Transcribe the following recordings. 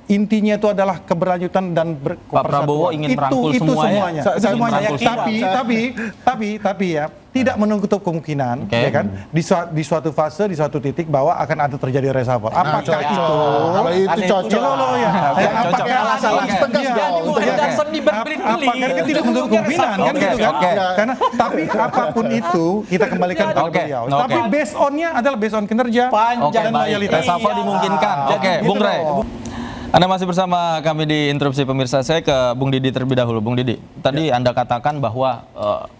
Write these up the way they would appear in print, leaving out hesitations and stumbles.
intinya itu adalah keberlanjutan dan Pak Prabowo ingin merangkul semuanya. Tapi ya tidak menutup kemungkinan, ya kan, di suatu fase, di suatu titik bahwa akan ada terjadi reshuffle. Apakah itu? Kalau itu cocok. Apakah tidak menutup kemungkinan, kan gitu kan? Karena tapi apapun itu kita kembalikan kepada beliau. Tapi based on-nya adalah based on kinerja dan loyalitas. Reshuffle dimungkinkan. Oke, Bung Rey. Anda masih bersama kami di Interupsi Pemirsa. Saya ke Bung Didi terlebih dahulu. Bung Didi, tadi Anda katakan bahwa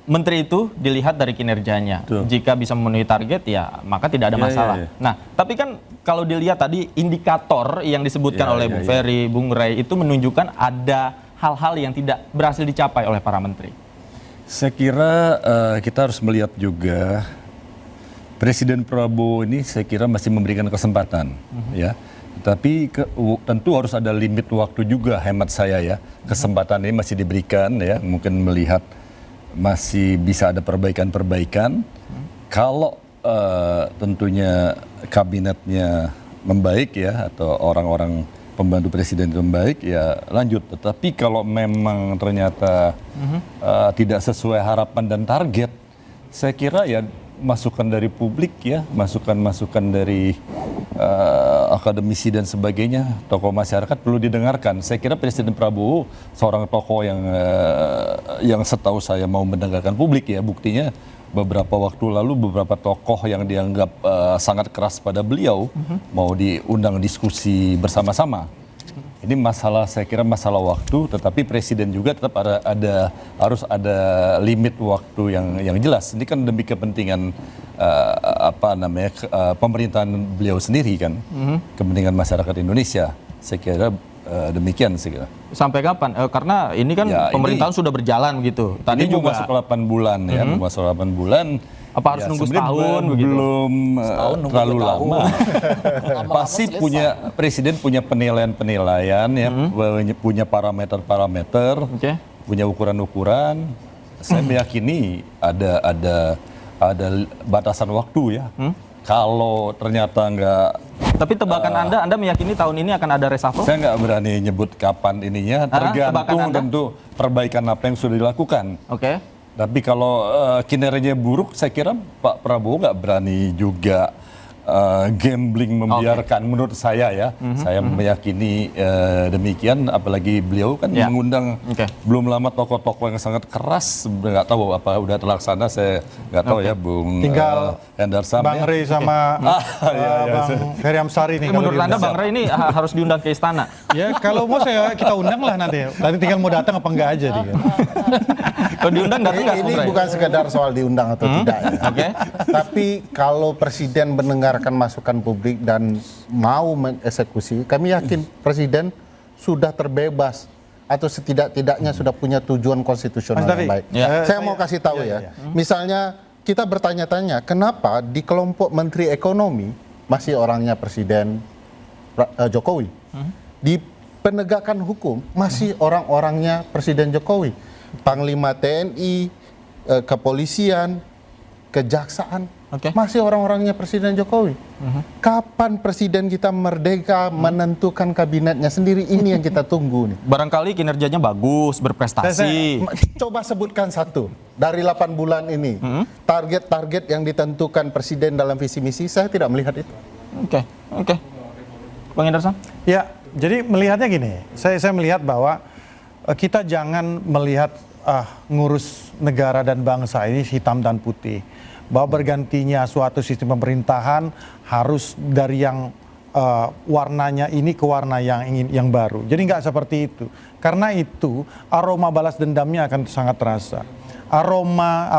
menteri itu dilihat dari kinerjanya. Jika bisa memenuhi target, ya maka tidak ada masalah. Nah, tapi kan kalau dilihat tadi indikator yang disebutkan oleh Bung Ferry, Bung Rey itu menunjukkan ada hal-hal yang tidak berhasil dicapai oleh para menteri. Saya kira kita harus melihat juga Presiden Prabowo ini saya kira masih memberikan kesempatan, ya. Tapi tentu harus ada limit waktu juga, hemat saya ya. Kesempatan ini masih diberikan ya, mungkin melihat masih bisa ada perbaikan-perbaikan. Kalau tentunya kabinetnya membaik ya, atau orang-orang pembantu presiden itu membaik, ya lanjut. Tetapi kalau memang ternyata tidak sesuai harapan dan target, saya kira ya masukan dari publik ya, masukan-masukan dari akademisi dan sebagainya, tokoh masyarakat perlu didengarkan. Saya kira Presiden Prabowo seorang tokoh yang setahu saya mau mendengarkan publik ya. Buktinya beberapa waktu lalu beberapa tokoh yang dianggap sangat keras pada beliau mau diundang diskusi bersama-sama. Ini masalah, saya kira masalah waktu, tetapi presiden juga tetap harus ada limit waktu yang jelas. Ini kan demi kepentingan pemerintahan beliau sendiri kan, kepentingan masyarakat Indonesia. Saya kira demikian saya kira. Sampai kapan? Karena ini kan ya, pemerintahan sudah berjalan gitu. Tadi juga masuk 8 bulan ya, masuk 8 bulan. Apa harus nunggu setahun begitu? Belum terlalu lama. Pasti presiden punya penilaian-penilaian ya, punya parameter-parameter, punya ukuran-ukuran. Saya meyakini ada batasan waktu ya. Kalau ternyata enggak. Tapi tebakan Anda meyakini tahun ini akan ada reshuffle? Saya nggak berani nyebut kapan ininya, tergantung tentu perbaikan apa yang sudah dilakukan. Tapi kalau kinerjanya buruk, saya kira Pak Prabowo nggak berani juga gambling membiarkan. Menurut saya ya, saya meyakini demikian. Apalagi beliau kan mengundang belum lama tokoh-tokoh yang sangat keras. Nggak tahu apa udah terlaksana, saya nggak tahu ya, Bung. Tinggal Hendarsam Bang Rey sama Bang Ferry Amsari nih. Menurut Anda Bang Rey ini harus diundang ke istana? Ya kalau mau kita undang lah nanti. Nanti tinggal mau datang apa enggak aja dia. Kalau diundang datang nggak? Ini bukan sekedar soal diundang atau tidak ya. Tapi kalau presiden mendengarkan masukan publik dan mau mengeksekusi, kami yakin presiden sudah terbebas atau setidak-tidaknya sudah punya tujuan konstitusional yang baik. Saya mau kasih tahu ya. Misalnya kita bertanya-tanya kenapa di kelompok menteri ekonomi masih orangnya Presiden Jokowi. Di penegakan hukum masih orang-orangnya Presiden Jokowi. Panglima TNI, kepolisian, kejaksaan, masih orang-orangnya Presiden Jokowi. Kapan presiden kita merdeka menentukan kabinetnya sendiri? Ini yang kita tunggu nih. Barangkali kinerjanya bagus, berprestasi. Coba sebutkan satu dari 8 bulan ini. Target-target yang ditentukan presiden dalam visi misi, saya tidak melihat itu. Oke. Bang Hendarsam? Ya, jadi melihatnya gini. Saya melihat bahwa kita jangan melihat ngurus negara dan bangsa ini hitam dan putih. Bahwa bergantinya suatu sistem pemerintahan harus dari yang warnanya ini ke warna yang baru. Jadi nggak seperti itu. Karena itu aroma balas dendamnya akan sangat terasa. Aroma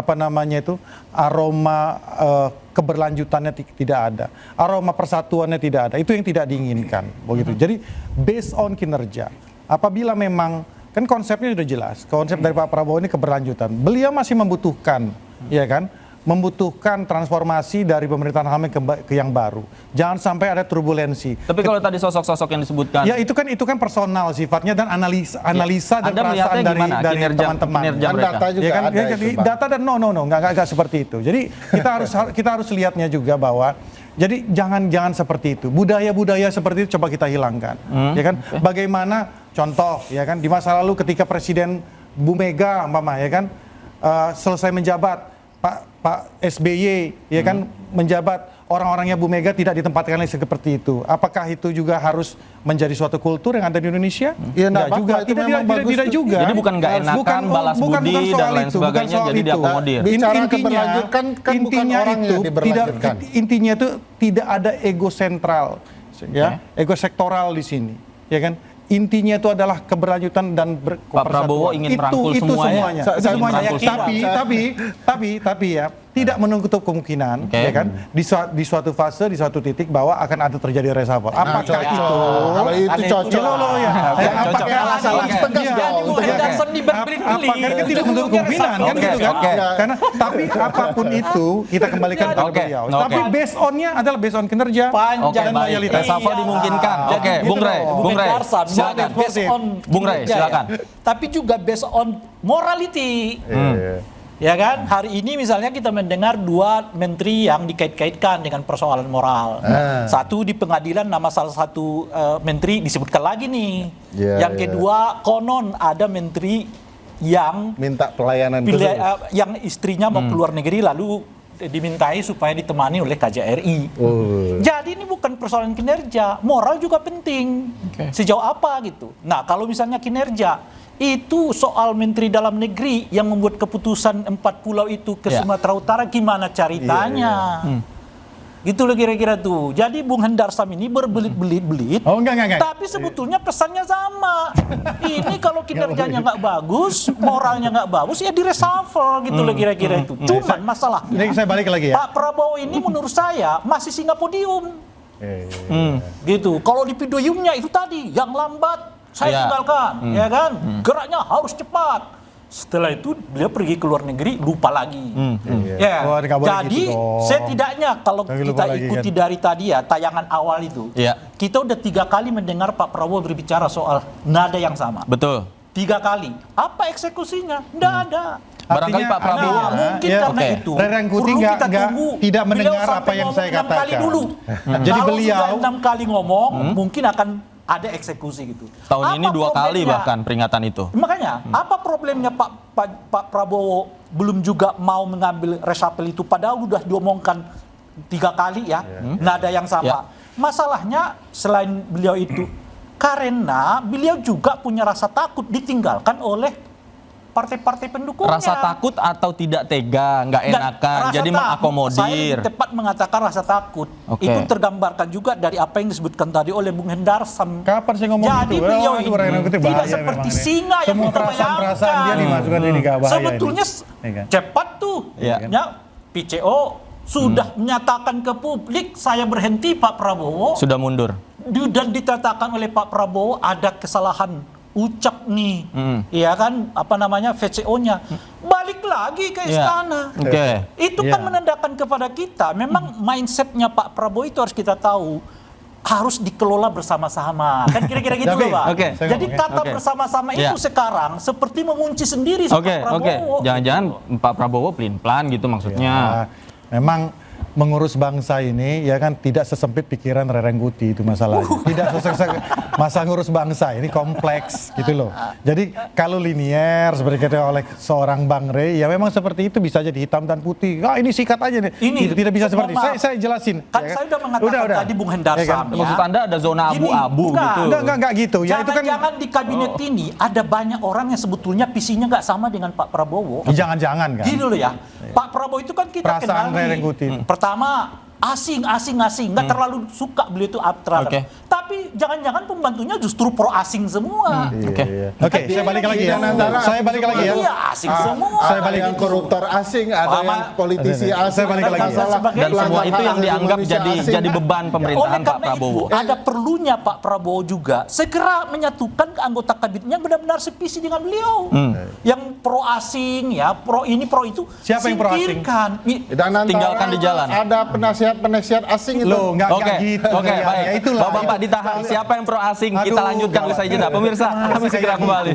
keberlanjutannya tidak ada. Aroma persatuannya tidak ada. Itu yang tidak diinginkan. Begitu. Jadi based on kinerja. Apabila memang kan konsepnya sudah jelas. Konsep dari Pak Prabowo ini keberlanjutan. Beliau masih membutuhkan, ya kan? Membutuhkan transformasi dari pemerintahan lama ke yang baru. Jangan sampai ada turbulensi. Tapi kalau tadi sosok-sosok yang disebutkan, ya itu kan personal sifatnya dan analisa dan perasaan dari teman-teman. Data juga ya kan? ada Data dan no, nggak seperti itu. Jadi kita harus lihatnya juga bahwa Jadi jangan seperti itu. Budaya-budaya seperti itu coba kita hilangkan. Ya kan? Bagaimana contoh ya kan di masa lalu ketika Presiden Bu Mega ya kan selesai menjabat Pak SBY ya kan menjabat, orang-orangnya Bu Mega tidak ditempatkan lagi seperti itu. Apakah itu juga harus menjadi suatu kultur yang ada di Indonesia? Ya, Tidak juga. Tidak juga. Jadi bukan nggak enakan, balas budi dan lain sebagainya, jadi diakomodir. Bicara keberlanjutan kan bukan orang yang diberlanjutkan. Intinya itu tidak ada ego sentral, ya, ego sektoral di sini, ya kan? Intinya itu adalah keberlanjutan dan Pak Prabowo ingin merangkul semuanya. Tapi ya tidak menutup kemungkinan, ya kan, di suatu fase, di suatu titik bahwa akan ada terjadi reshuffle. Apakah itu? Kalau itu cocok. Apakah itu tidak menutup kemungkinan kan gitu kan? Karena tapi apapun itu kita kembalikan kepada beliau. Tapi based on-nya adalah based on kinerja dan loyalitas. Reshuffle dimungkinkan. Oke, Bung Rey. Silakan. Bung Rey, silakan. Tapi juga based on morality. Ya kan, hari ini misalnya kita mendengar 2 menteri yang dikait-kaitkan dengan persoalan moral. Satu di pengadilan nama salah satu menteri disebutkan lagi nih. Yang kedua konon ada menteri yang minta pelayanan yang istrinya mau keluar negeri lalu dimintai supaya ditemani oleh KJRI. Jadi ini bukan persoalan kinerja, moral juga penting. Sejauh apa gitu. Nah, kalau misalnya kinerja itu soal Menteri Dalam Negeri yang membuat keputusan 4 pulau itu ke Sumatera Utara, gimana ceritanya? Gitu loh kira-kira tuh. Jadi Bung Hendar Sam ini berbelit-belit. Oh enggak. Tapi sebetulnya pesannya sama. Ini kalau kinerjanya nggak bagus, moralnya nggak bagus, ya di reshuffle gitu loh kira-kira itu. Cuman masalah. Ini saya balik lagi ya. Pak Prabowo ini menurut saya masih singa podium. Gitu. Kalau di podiumnya itu tadi yang lambat saya tinggalkan, ya kan? Geraknya harus cepat. Setelah itu dia pergi ke luar negeri, lupa lagi. Jadi setidaknya kalau kita ikuti dari tadi ya tayangan awal itu, kita udah 3 kali mendengar Pak Prabowo berbicara soal nada yang sama. Betul. 3 kali. Apa eksekusinya? Nggak ada. Barangkali Pak Prabowo mungkin karena itu Rerengkuti tidak mendengar apa yang saya katakan. Kali dulu. Jadi kalau beliau sudah 6 kali ngomong, mungkin akan ada eksekusi gitu. Tahun ini 2 kali bahkan peringatan itu. Makanya apa problemnya Pak Prabowo belum juga mau mengambil reshuffle itu, padahal udah diomongkan 3 kali ya, nada yang sama. Masalahnya selain beliau itu karena beliau juga punya rasa takut ditinggalkan oleh partai-partai pendukungnya. Rasa takut atau tidak tega, nggak enakan, jadi mengakomodir. Saya tepat mengatakan rasa takut. Itu tergambarkan juga dari apa yang disebutkan tadi oleh Bung Hendar Sam. Kapan saya ngomong jadi itu? Beliau ini tidak seperti singa yang kita perasaan dia dimasukkan ini bahaya. Sebetulnya cepat tuh. Ya, PCO sudah menyatakan ke publik saya berhenti Pak Prabowo. Sudah mundur. Dan dikatakan oleh Pak Prabowo ada kesalahan ucap nih, ya kan, apa namanya, VCO-nya, balik lagi ke istana. Itu kan menandakan kepada kita, memang mindsetnya Pak Prabowo itu harus kita tahu, harus dikelola bersama-sama. Kan kira-kira gitu loh Pak. Jadi kata bersama-sama itu sekarang seperti mengunci sendiri Pak Prabowo. Jangan-jangan Pak Prabowo pelin-pelan gitu maksudnya. Memang mengurus bangsa ini ya kan tidak sesempit pikiran Rerengkuti itu masalahnya. Tidak masa ngurus bangsa ini kompleks gitu loh. Jadi kalau linier seperti kata oleh seorang Bang Rey ya memang seperti itu, bisa jadi hitam dan putih. Ini sikat aja nih. Ini tidak bisa seperti saya jelasin. Kan saya udah mengatakan tadi Bung Hendar Sam. Maksud Anda ada zona abu-abu gitu. Enggak gitu. Ya itu kan jangan di kabinet ini ada banyak orang yang sebetulnya visinya nggak sama dengan Pak Prabowo. Jangan-jangan kan. Gitu loh ya. Pak Prabowo itu kan kita perasaan Rerengkuti. Pertama asing, nggak terlalu suka beliau itu terhadap. Tapi jangan-jangan pembantunya justru pro asing semua. Oke, saya balik lagi ya. Saya balik lagi ya. Iya, asing semua. Saya balik yang koruptor asing, ada yang politisi asing. Saya balik lagi. Dan semua itu yang dianggap jadi beban pemerintahan Pak Prabowo. Itu, ada perlunya Pak Prabowo juga segera menyatukan anggota kabinetnya benar-benar sevisi dengan beliau. Yang pro asing ya, pro ini pro itu. Siapa yang pro asing? Tinggalkan di jalan. Ada penasihat asing itu. Loh, enggak gitu. Oke, baik. Ya itulah. Bapak ditahan. Siapa yang pro asing? Kita lanjutkan usai jeda. Pemirsa, kami segera kembali.